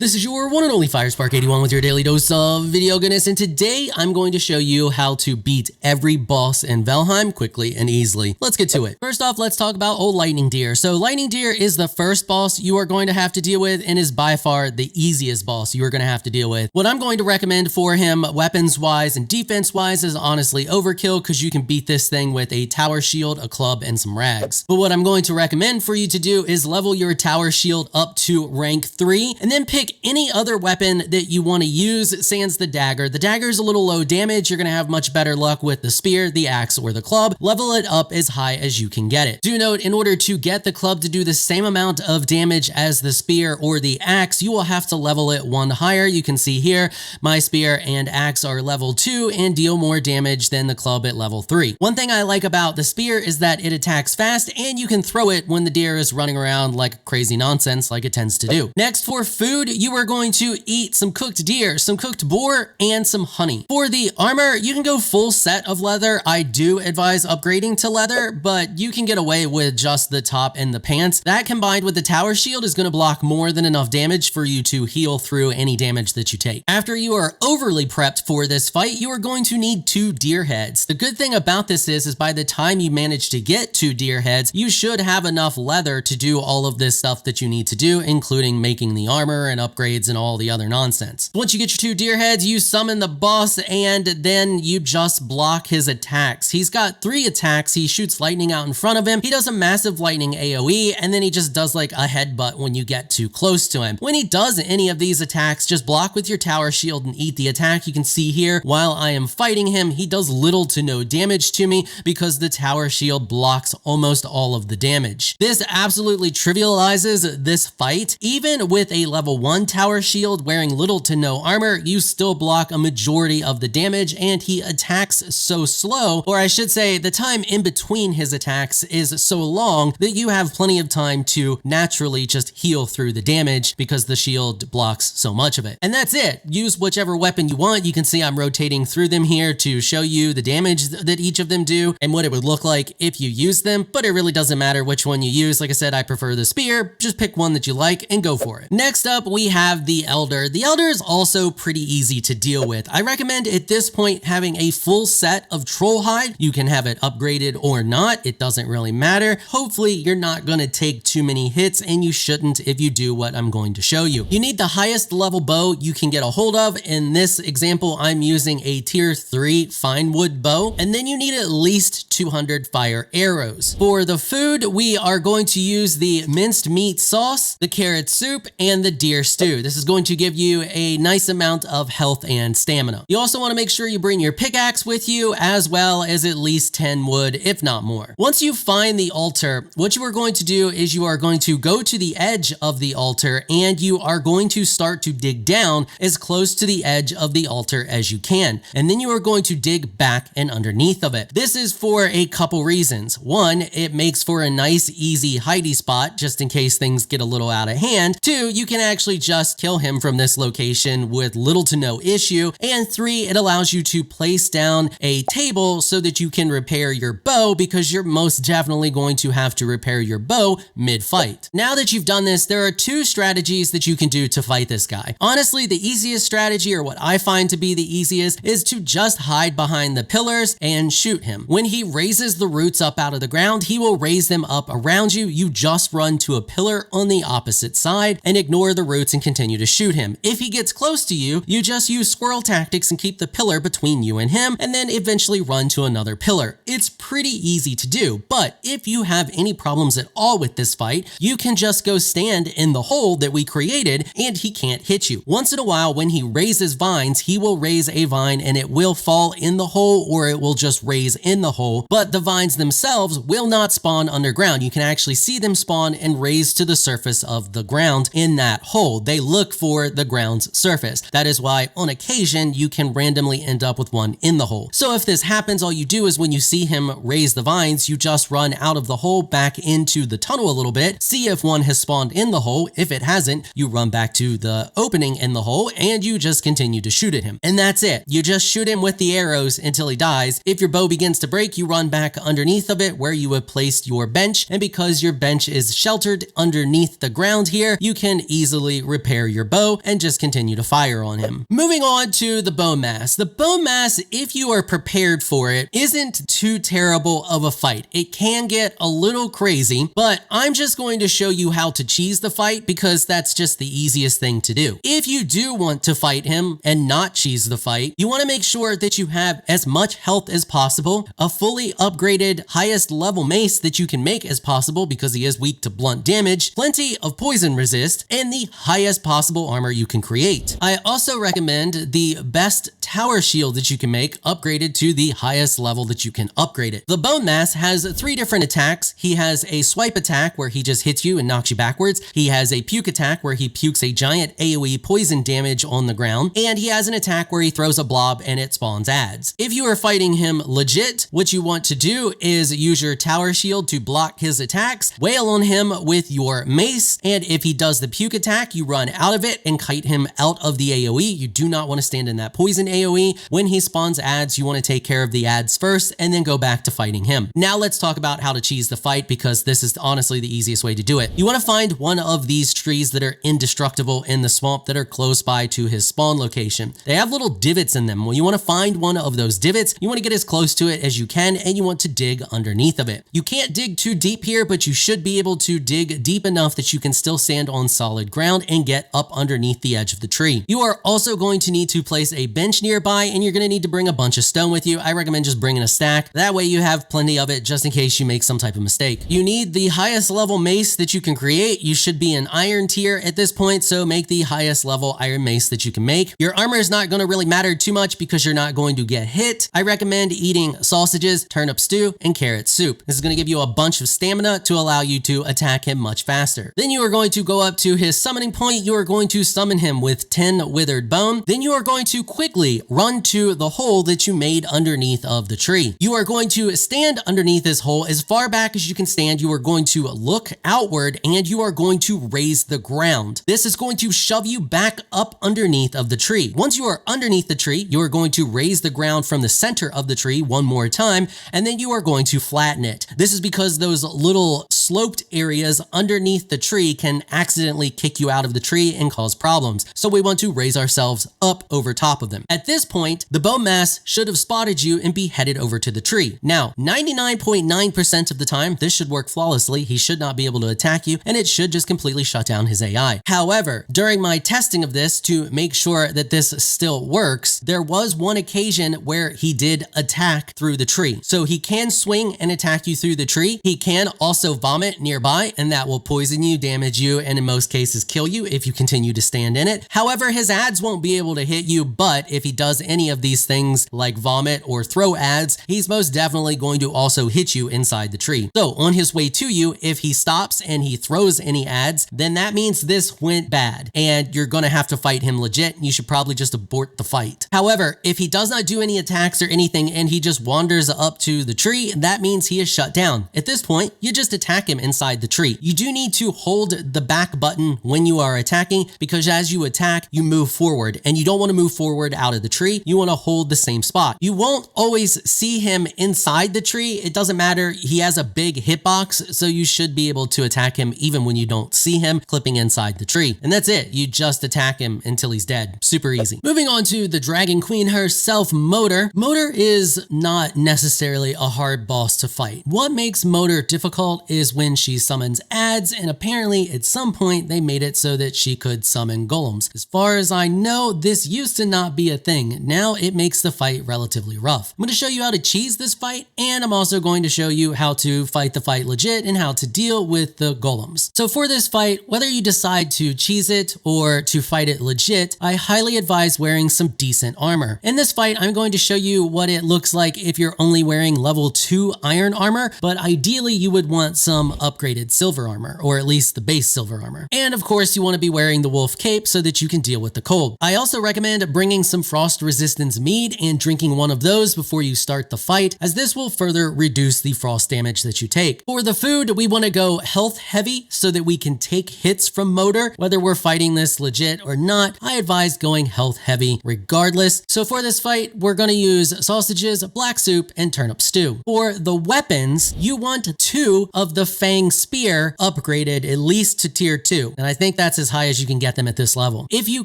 This is your one and only 𝐈𝐸𝐸 with your daily dose of video goodness, and today I'm going to show you how to beat every boss in Valheim quickly and easily. Let's get to it. First off, let's talk about old Lightning Deer. So Lightning Deer is the first boss you are going to have to deal with and is by far the easiest boss you are going to have to deal with. What I'm going to recommend for him weapons-wise and defense-wise is honestly overkill, because you can beat this thing with a tower shield, a club, and some rags. But what I'm going to recommend for you to do is level your tower shield up to rank 3 and then pick any other weapon that you want to use, sans the dagger. The dagger is a little low damage. You're going to have much better luck with the spear, the axe, or the club. Level it up as high as you can get it. Do note, in order to get the club to do the same amount of damage as the spear or the axe, you will have to level it 1 higher. You can see here, my spear and axe are level 2 and deal more damage than the club at level 3. One thing I like about the spear is that it attacks fast and you can throw it when the deer is running around like crazy nonsense like it tends to do. Next, for food, you are going to eat some cooked deer, some cooked boar, and some honey. For the armor, you can go full set of leather. I do advise upgrading to leather, but you can get away with just the top and the pants. That combined with the tower shield is going to block more than enough damage for you to heal through any damage that you take. After you are overly prepped for this fight, you are going to need 2 deer heads. The good thing about this is by the time you manage to get 2 deer heads, you should have enough leather to do all of this stuff that you need to do, including making the armor and upgrades and all the other nonsense. Once you get your 2 deer heads, you summon the boss and then you just block his attacks. He's got 3 attacks. He shoots lightning out in front of him. He does a massive lightning AoE, and then he just does like a headbutt when you get too close to him. When he does any of these attacks, just block with your tower shield and eat the attack. You can see here, while I am fighting him, he does little to no damage to me because the tower shield blocks almost all of the damage. This absolutely trivializes this fight. Even with a level 1 tower shield wearing little to no armor, you still block a majority of the damage, and he attacks so slow, or I should say the time in between his attacks is so long that you have plenty of time to naturally just heal through the damage because the shield blocks so much of it. And that's it. Use whichever weapon you want. You can see I'm rotating through them here to show you the damage that each of them do and what it would look like if you use them, but it really doesn't matter which one you use. Like I said, I prefer the spear. Just pick one that you like and go for it. Next up, we have the Ellder. The Ellder is also pretty easy to deal with. I recommend at this point having a full set of troll hide. You can have it upgraded or not. It doesn't really matter. Hopefully you're not going to take too many hits, and you shouldn't if you do what I'm going to show you. You need the highest level bow you can get a hold of. In this example, I'm using a tier 3 fine wood bow, and then you need at least 200 fire arrows. For the food, we are going to use the minced meat sauce, the carrot soup, and the deer stew. This is going to give you a nice amount of health and stamina. You also want to make sure you bring your pickaxe with you, as well as at least 10 wood, if not more. Once you find the altar, what you are going to do is you are going to go to the edge of the altar, and you are going to start to dig down as close to the edge of the altar as you can. And then you are going to dig back and underneath of it. This is for a couple reasons. One, it makes for a nice, easy hidey spot, just in case things get a little out of hand. 2, you can actually just kill him from this location with little to no issue. And 3, it allows you to place down a table so that you can repair your bow, because you're most definitely going to have to repair your bow mid-fight. Now that you've done this, there are 2 strategies that you can do to fight this guy. Honestly, the easiest strategy, or what I find to be the easiest, is to just hide behind the pillars and shoot him. When he raises the roots up out of the ground, he will raise them up around you. You just run to a pillar on the opposite side and ignore the roots and continue to shoot him. If he gets close to you, you just use squirrel tactics and keep the pillar between you and him, and then eventually run to another pillar. It's pretty easy to do, but if you have any problems at all with this fight, you can just go stand in the hole that we created and he can't hit you. Once in a while, when he raises vines, he will raise a vine and it will fall in the hole, or it will just raise in the hole, but the vines themselves will not spawn underground. You can actually see them spawn and raise to the surface of the ground in that hole. They look for the ground's surface. That is why on occasion you can randomly end up with one in the hole. So if this happens, all you do is when you see him raise the vines, you just run out of the hole back into the tunnel a little bit, see if one has spawned in the hole. If it hasn't, you run back to the opening in the hole and you just continue to shoot at him. And that's it. You just shoot him with the arrows until he dies. If your bow begins to break, you run back underneath of it where you have placed your bench, and because your bench is sheltered underneath the ground here, you can easily repair your bow and just continue to fire on him. Moving on to the Bonemass. The Bonemass, if you are prepared for it, isn't too terrible of a fight. It can get a little crazy, but I'm just going to show you how to cheese the fight because that's just the easiest thing to do. If you do want to fight him and not cheese the fight, you want to make sure that you have as much health as possible, a fully upgraded highest level mace that you can make as possible because he is weak to blunt damage, plenty of poison resist, and the highest possible armor you can create. I also recommend the best tower shield that you can make upgraded to the highest level that you can upgrade it. The Bonemass has 3 different attacks. He has a swipe attack where he just hits you and knocks you backwards. He has a puke attack where he pukes a giant AoE poison damage on the ground. And he has an attack where he throws a blob and it spawns adds. If you are fighting him legit, what you want to do is use your tower shield to block his attacks, wail on him with your mace, and if he does the puke attack, you run out of it and kite him out of the AoE. You do not want to stand in that poison AoE. When he spawns adds, you want to take care of the adds first and then go back to fighting him. Now let's talk about how to cheese the fight because this is honestly the easiest way to do it. You want to find one of these trees that are indestructible in the swamp that are close by to his spawn location. They have little divots in them. Well, you want to find one of those divots. You want to get as close to it as you can and you want to dig underneath of it. You can't dig too deep here, but you should be able to dig deep enough that you can still stand on solid ground and get up underneath the edge of the tree. You are also going to need to place a bench nearby and you're going to need to bring a bunch of stone with you. I recommend just bringing a stack. That way you have plenty of it just in case you make some type of mistake. You need the highest level mace that you can create. You should be an iron tier at this point, so make the highest level iron mace that you can make. Your armor is not going to really matter too much because you're not going to get hit. I recommend eating sausages, turnip stew, and carrot soup. This is going to give you a bunch of stamina to allow you to attack him much faster. Then you are going to go up to his summoning point. You are going to summon him with 10 withered bone. Then you are going to quickly run to the hole that you made underneath of the tree. You are going to stand underneath this hole as far back as you can stand. You are going to look outward and you are going to raise the ground. This is going to shove you back up underneath of the tree. Once you are underneath the tree, you are going to raise the ground from the center of the tree one more time, and then you are going to flatten it. This is because those little sloped areas underneath the tree can accidentally kick you out of the tree and cause problems. So we want to raise ourselves up over top of them. At this point, the Bonemass should have spotted you and be headed over to the tree. Now, 99.9% of the time, this should work flawlessly. He should not be able to attack you, and it should just completely shut down his AI. However, during my testing of this to make sure that this still works, there was one occasion where he did attack through the tree. So he can swing and attack you through the tree. He can also vomit nearby, and that will poison you, damage you, and in most cases kill you if you continue to stand in it. However, his adds won't be able to hit you, but if he does any of these things like vomit or throw adds, he's most definitely going to also hit you inside the tree. So on his way to you, if he stops and he throws any adds, then that means this went bad and you're going to have to fight him legit. You should probably just abort the fight. However, if he does not do any attacks or anything and he just wanders up to the tree, that means he is shut down. At this point, you just attack him inside the tree. You do need to hold the back button when you are attacking because as you attack, you move forward and you don't want to move forward out of the tree. You want to hold the same spot. You won't always see him inside the tree. It doesn't matter. He has a big hitbox, so you should be able to attack him even when you don't see him clipping inside the tree. And that's it. You just attack him until he's dead. Super easy. Moving on to the Dragon Queen herself, 𝐾𝐽dr. 𝐾𝐽dr is not necessarily a hard boss to fight. What makes 𝐾𝐽dr difficult is when she summons adds, and apparently at some point they made it so that she could summon golems. As far as I know, this used to not be a thing. Now it makes the fight relatively rough. I'm going to show you how to cheese this fight, and I'm also going to show you how to fight the fight legit and how to deal with the golems. So for this fight, whether you decide to cheese it or to fight it legit, I highly advise wearing some decent armor. In this fight, I'm going to show you what it looks like if you're only wearing level 2 iron armor, but ideally you would want some upgraded silver armor, or at least the base silver armor. And of course, you want to be wearing the wolf cape so that you can deal with the cold. I also recommend bringing some frost resistance mead and drinking one of those before you start the fight, as this will further reduce the frost damage that you take. For the food, we want to go health heavy so that we can take hits from 𝐾𝐽dr. Whether we're fighting this legit or not, I advise going health heavy regardless. So for this fight, we're going to use sausages, black soup, and turnip stew. For the weapons, you want 2 of the Fang Spear upgraded at least to tier 2, and I think that's as high as you can get them at this level. If you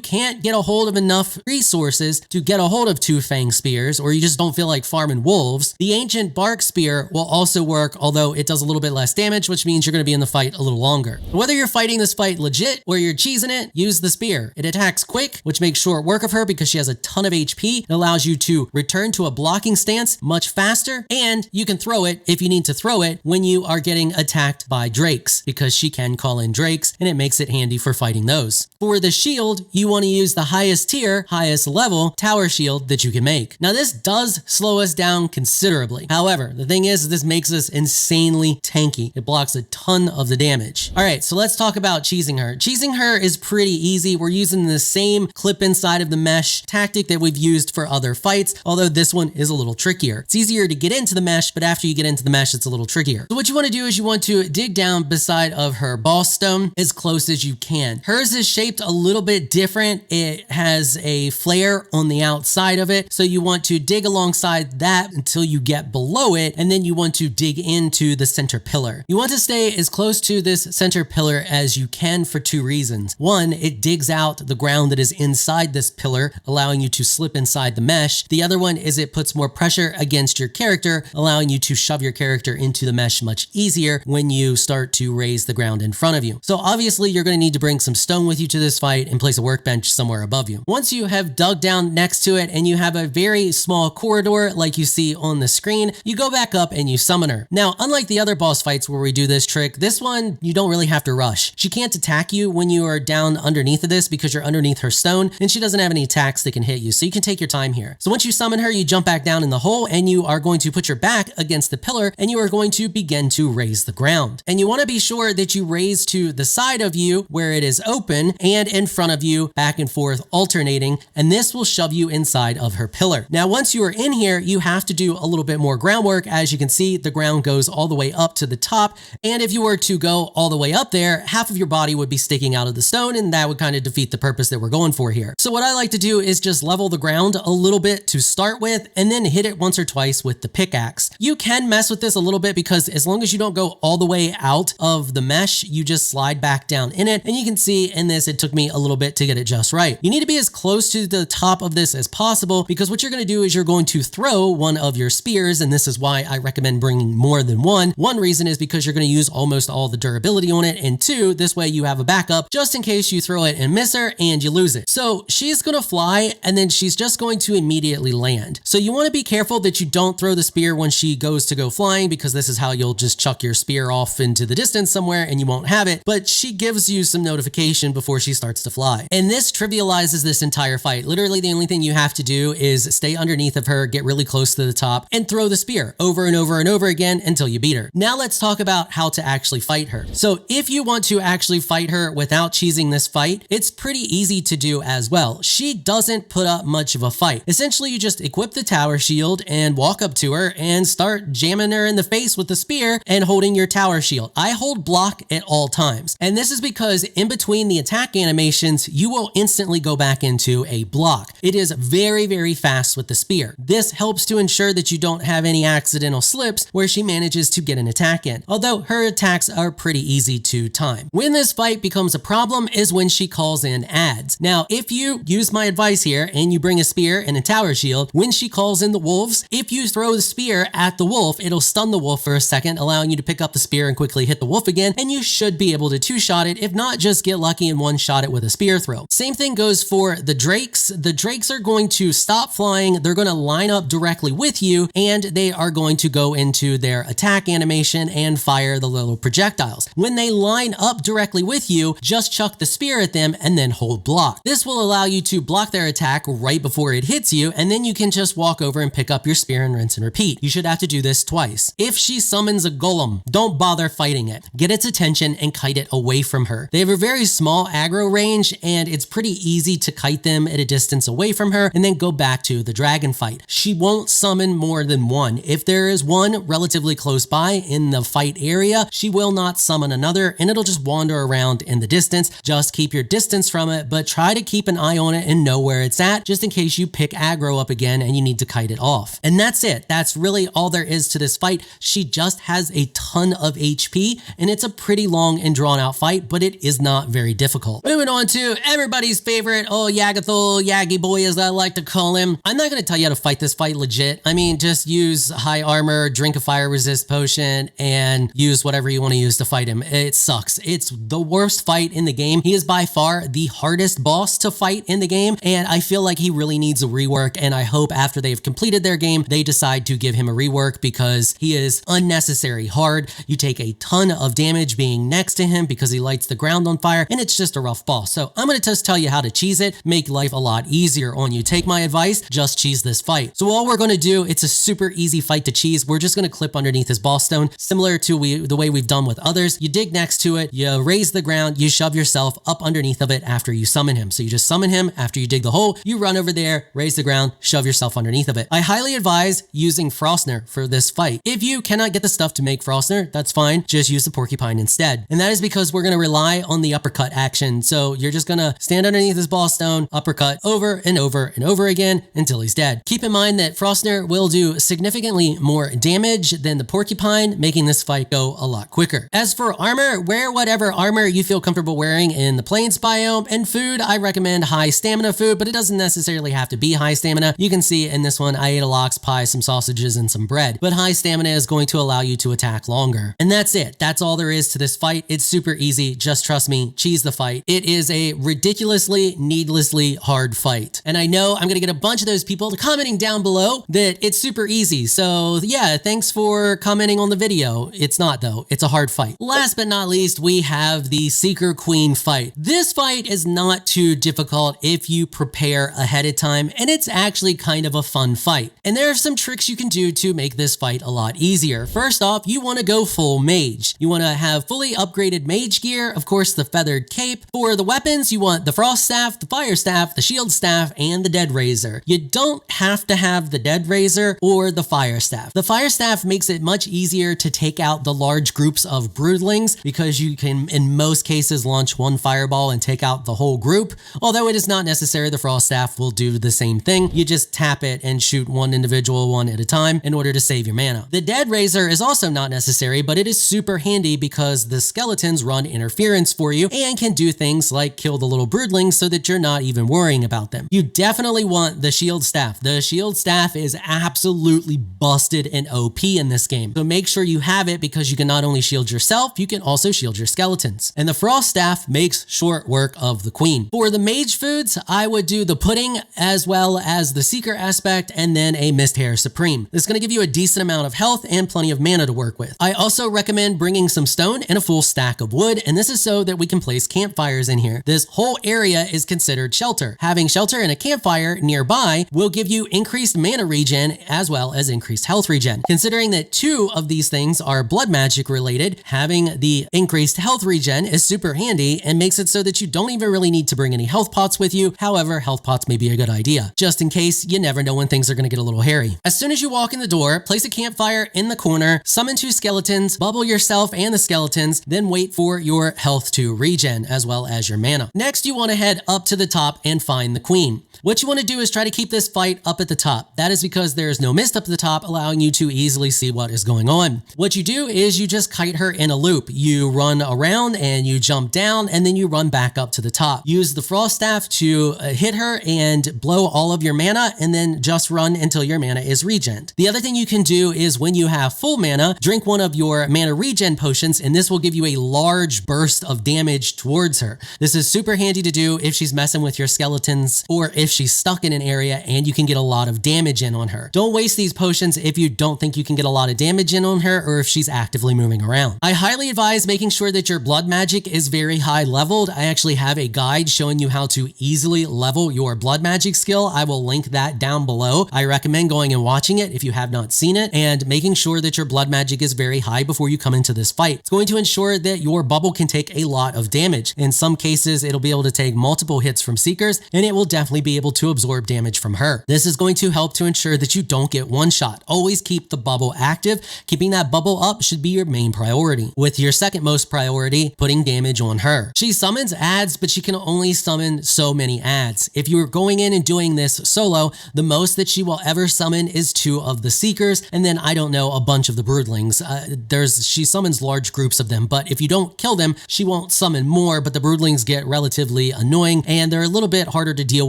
can't get a hold of enough resources to get a hold of 2 Fang Spears, or you just don't feel like farming wolves, the Ancient Bark Spear will also work, although it does a little bit less damage, which means you're going to be in the fight a little longer. Whether you're fighting this fight legit or you're cheesing it, use the spear. It attacks quick, which makes short work of her because she has a ton of HP. It allows you to return to a blocking stance much faster, and you can throw it if you need to throw it when you are getting attacked by drakes, because she can call in drakes, and it makes it handy for fighting those. For the shield, you want to use the highest tier, highest level tower shield that you can make. Now this does slow us down considerably. However, the thing is, this makes us insanely tanky. It blocks a ton of the damage. All right, so let's talk about cheesing her. Cheesing her is pretty easy. We're using the same clip inside of the mesh tactic that we've used for other fights, although this one is a little trickier. It's easier to get into the mesh, but after you get into the mesh, it's a little trickier. So what you want to do is you want to dig down beside of her boss stone as close as you can. Hers is shaped a little bit different. It has a flare on the outside of it, so you want to dig alongside that until you get below it, and then you want to dig into the center pillar. You want to stay as close to this center pillar as you can for 2 reasons. One, it digs out the ground that is inside this pillar, allowing you to slip inside the mesh. The other one is it puts more pressure against your character, allowing you to shove your character into the mesh much easier when you start to raise the ground in front of you. So obviously you're going to need to bring some stone with you to this fight and place a workbench somewhere above you. Once you have dug down next to it and you have a very small corridor like you see on the screen, you go back up and you summon her. Now, unlike the other boss fights where we do this trick, this one you don't really have to rush. She can't attack you when you are down underneath of this because you're underneath her stone, and she doesn't have any attacks that can hit you, so you can take your time here. So once you summon her, you jump back down in the hole and you are going to put your back against the pillar and you are going to begin to raise the ground. And you want to be sure that you raise to the side of you where it is open and in front of you, back and forth alternating, and this will shove you inside of her pillar. Now once you are in here, you have to do a little bit more groundwork. As you can see, the ground goes all the way up to the top, and if you were to go all the way up there, half of your body would be sticking out of the stone, and that would kind of defeat the purpose that we're going for here. So what I like to do is just level the ground a little bit to start with, and then hit it once or twice with the pickaxe. You can mess with this a little bit because as long as you don't go all the way out of the mesh, you just slide back down in it, and you can see in this, it took me a little bit to get it just right. You need to be as close to the top of this as possible, because what you're going to do is you're going to throw one of your spears, and this is why I recommend bringing more than one. One reason is because you're going to use almost all the durability on it, and 2, this way you have a backup just in case you throw it and miss her and you lose it. So she's going to fly, and then she's just going to immediately land. So you want to be careful that you don't throw the spear when she goes to go flying, because this is how you'll just chuck your spear off into the distance somewhere and you won't have it, but she gives you some notification before she starts to fly. And this trivializes this entire fight. Literally the only thing you have to do is stay underneath of her, get really close to the top, and throw the spear over and over and over again until you beat her. Now let's talk about how to actually fight her. So if you want to actually fight her without cheesing this fight, it's pretty easy to do as well. She doesn't put up much of a fight. Essentially, you just equip the tower shield and walk up to her and start jamming her in the face with the spear and holding your tower shield. I hold block at all times. And this is because in between the attack animations, you will instantly go back into a block. It is very, very fast with the spear. This helps to ensure that you don't have any accidental slips where she manages to get an attack in, although her attacks are pretty easy to time. When this fight becomes a problem is when she calls in adds. Now, if you use my advice here and you bring a spear and a tower shield, when she calls in the wolves, if you throw the spear at the wolf, it'll stun the wolf for a second, allowing you to pick up the spear and quickly hit the wolf again, and you should be able to two-shot it. If not, just get lucky and one-shot it with a spear throw. Same thing goes for the drakes. The drakes are going to stop flying, they're going to line up directly with you, and they are going to go into their attack animation and fire the little projectiles. When they line up directly with you, just chuck the spear at them and then hold block. This will allow you to block their attack right before it hits you, and then you can just walk over and pick up your spear and rinse and repeat. You should have to do this twice. If she summons a golem, don't bother fighting it. Get its attention and kite it away from her. They have a very small aggro range, and it's pretty easy to kite them at a distance away from her and then go back to the dragon fight. She won't summon more than one. If there is one relatively close by in the fight area, she will not summon another, and it'll just wander around in the distance. Just keep your distance from it, but try to keep an eye on it and know where it's at, just in case you pick aggro up again and you need to kite it off. And that's it. That's really all there is to this fight. She just has a ton of HP, and it's a pretty long and drawn out fight, but it is not very difficult. Moving on to everybody's favorite, Yaggy Boy as I like to call him. I'm not going to tell you how to fight this fight legit. I mean, just use high armor, drink a fire resist potion, and use whatever you want to use to fight him. It sucks. It's the worst fight in the game. He is by far the hardest boss to fight in the game, and I feel like he really needs a rework, and I hope after they've completed their game, they decide to give him a rework because he is unnecessary hard. You take a ton of damage being next to him because he lights the ground on fire, and it's just a rough boss. So I'm going to just tell you how to cheese it, make life a lot easier on you. Take my advice, just cheese this fight. So all we're going to do, it's a super easy fight to cheese. We're just going to clip underneath his boss stone, similar to the way we've done with others. You dig next to it, you raise the ground, you shove yourself up underneath of it after you summon him. So you just summon him after you dig the hole, you run over there, raise the ground, shove yourself underneath of it. I highly advise using Frostner for this fight. If you cannot get the stuff to make Frostner, that's fine. Just use the porcupine instead. And that is because we're going to rely on the uppercut action. So you're just going to stand underneath his boss stone, uppercut over and over and over again until he's dead. Keep in mind that Frostner will do significantly more damage than the porcupine, making this fight go a lot quicker. As for armor, wear whatever armor you feel comfortable wearing in the plains biome. And food, I recommend high stamina food, but it doesn't necessarily have to be high stamina. You can see in this one, I ate a lox pie, some sausages, and some bread. But high stamina is going to allow you to attack longer. And that's it. That's all there is to this fight. It's super easy. Just trust me, cheese the fight. It is a ridiculously, needlessly hard fight. And I know I'm going to get a bunch of those people commenting down below that it's super easy. So yeah, thanks for commenting on the video. It's not though. It's a hard fight. Last but not least, we have the Seeker Queen fight. This fight is not too difficult if you prepare ahead of time, and it's actually kind of a fun fight. And there are some tricks you can do to make this fight a lot easier. First off, you want to go full mage. You want to have fully upgraded mage gear, of course the feathered cape. For the weapons, you want the frost staff, the fire staff, the shield staff, and the dead razor. You don't have to have the dead razor or the fire staff. The fire staff makes it much easier to take out the large groups of broodlings because you can in most cases launch one fireball and take out the whole group. Although it is not necessary, the frost staff will do the same thing. You just tap it and shoot one individual one at a time in order to save your mana. The dead razor is also not necessary, but it is super handy because the skeletons run interference for you and can do things like kill the little broodlings so that you're not even worrying about them. You definitely want the shield staff. The shield staff is absolutely busted and OP in this game. So make sure you have it because you can not only shield yourself, you can also shield your skeletons. And the frost staff makes short work of the queen. For the mage foods, I would do the pudding as well as the seeker aspect and then a mist hair supreme. This is going to give you a decent amount of health and plenty of mana to work with. I also recommend bringing some stone and a full stack of wood, and this is so that we can place campfires in here. This whole area is considered shelter. Having shelter and a campfire nearby will give you increased mana regen as well as increased health regen. Considering that 2 of these things are blood magic related, having the increased health regen is super handy and makes it so that you don't even really need to bring any health pots with you. However, health pots may be a good idea, just in case. You never know when things are going to get a little hairy. As soon as you walk in the door, place a campfire in the corner, summon 2 skeletons, bubble yourself and the skeletons, then wait for your health to regen as well as your mana. Next, you want to head up to the top and find the queen. What you want to do is try to keep this fight up at the top. That is because there is no mist up at the top, allowing you to easily see what is going on. What you do is you just kite her in a loop. You run around and you jump down and then you run back up to the top. Use the frost staff to hit her and blow all of your mana, and then just run until your mana is regened. The other thing you can do is when you have full mana, drink one of your mana regen potions, and this will give you a large burst of damage towards her. This is super handy to do if she's messing with your skeletons or if she's stuck in an area and you can get a lot of damage in on her. Don't waste these potions if you don't think you can get a lot of damage in on her or if she's actively moving around. I highly advise making sure that your blood magic is very high leveled. I actually have a guide showing you how to easily level your blood magic skill. I will link that down below. I recommend going and watching it if you have not seen it and making sure that your blood magic is very high before you come into this fight. It's going to ensure that your bubble can take a lot of damage. In some cases, it'll be able to take multiple hits from seekers, and it will definitely be able to absorb damage from her. This is going to help to ensure that you don't get one shot. Always keep the bubble active. Keeping that bubble up should be your main priority, with your second most priority putting damage on her. She summons adds, but she can only summon so many adds. If you're going in and doing this solo, the most that she will ever summon is 2 of the seekers, and then I don't know, a bunch of the broodlings. and she summons large groups of them, but if you don't kill them, she won't summon more, but the broodlings get relatively annoying, and they're a little bit harder to deal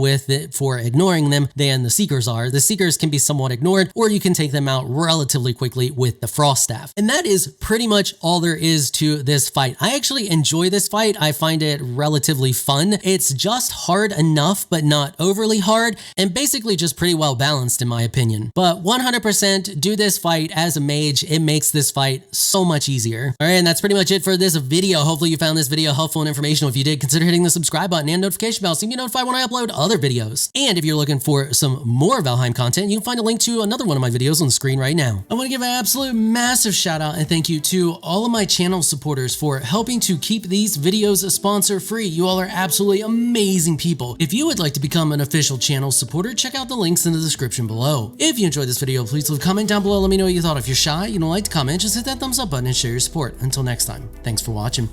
with for ignoring them than the seekers are. The seekers can be somewhat ignored, or you can take them out relatively quickly with the frost staff. And that is pretty much all there is to this fight. I actually enjoy this fight. I find it relatively fun. It's just hard enough, but not overly hard, and basically just pretty well balanced in my opinion. But 100% do this fight as a mage. It makes this fight so much easier. All right, and that's pretty much it for this video. Hopefully you found this video helpful and informational. If you did, consider hitting the subscribe button and notification bell so you can get notified when I upload other videos. And if you're looking for some more Valheim content, you can find a link to another one of my videos on the screen right now. I want to give an absolute massive shout out and thank you to all of my channel supporters for helping to keep these videos sponsor free. You all are absolutely amazing people. If you would like to become an official channel supporter, check out the links in the description below. If you enjoyed this video, please leave a comment down below. Let me know what you thought. If you're shy, you don't like to comment, just hit that thumbs up button and share your support. Until next time, thanks for watching.